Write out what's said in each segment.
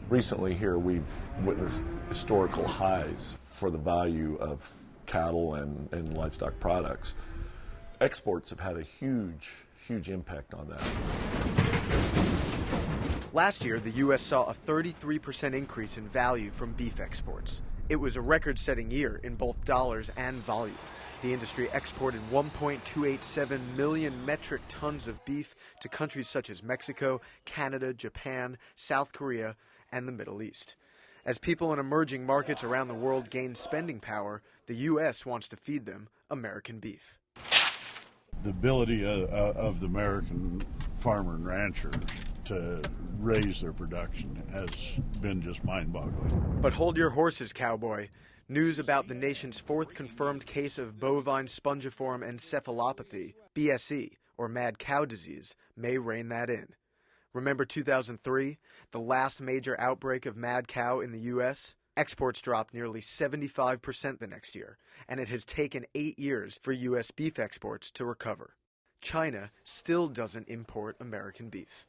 Recently here we've witnessed historical highs for the value of cattle and livestock products. Exports have had a huge impact on that. Last year, the U.S. saw a 33% increase in value from beef exports. It was a record-setting year in both dollars and volume. The industry exported 1.287 million metric tons of beef to countries such as Mexico, Canada, Japan, South Korea, and the Middle East. As people in emerging markets around the world gain spending power, the U.S. wants to feed them American beef. The ability of the American farmer and rancher to raise their production has been just mind-boggling. But hold your horses, cowboy. News about the nation's fourth confirmed case of bovine spongiform encephalopathy, BSE, or mad cow disease, may rein that in. Remember 2003, the last major outbreak of mad cow in the U.S.? Exports dropped nearly 75% the next year, and it has taken 8 years for U.S. beef exports to recover. China still doesn't import American beef.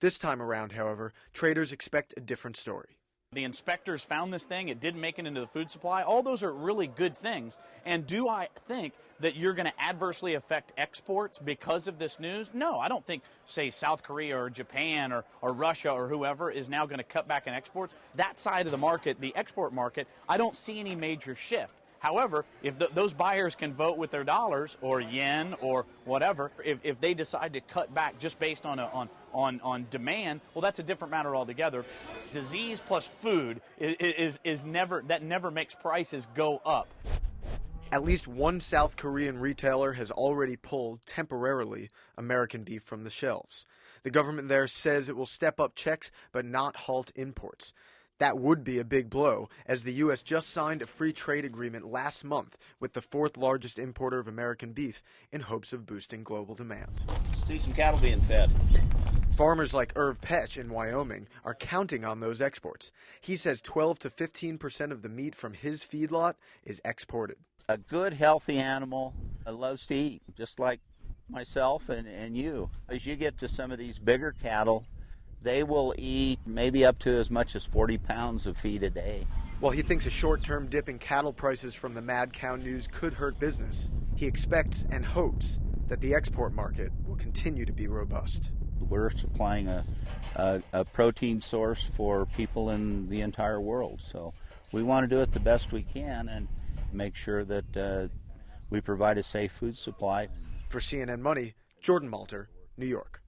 This time around, however, traders expect a different story. The inspectors found this thing, it didn't make it into the food supply. All those are really good things. And do I think that you're going to adversely affect exports because of this news? No, I don't think, say, South Korea or Japan or Russia or whoever is now going to cut back in exports. That side of the market, the export market, I don't see any major shift. However, if those buyers can vote with their dollars or yen or whatever, if they decide to cut back just based on demand, well, that's a different matter altogether. Disease plus food is never makes prices go up. At least one South Korean retailer has already pulled, temporarily, American beef from the shelves. The government there says it will step up checks but not halt imports. That would be a big blow, as the U.S. just signed a free trade agreement last month with the fourth largest importer of American beef in hopes of boosting global demand. See some cattle being fed. Farmers like Irv Petch in Wyoming are counting on those exports. He says 12 to 15% of the meat from his feedlot is exported. A good, healthy animal loves to eat, just like myself and you. As you get to some of these bigger cattle, they will eat maybe up to as much as 40 pounds of feed a day. While he thinks a short-term dip in cattle prices from the mad cow news could hurt business, he expects and hopes that the export market will continue to be robust. We're supplying a protein source for people in the entire world, so we want to do it the best we can and make sure that we provide a safe food supply. For CNN Money, Jordan Malter, New York.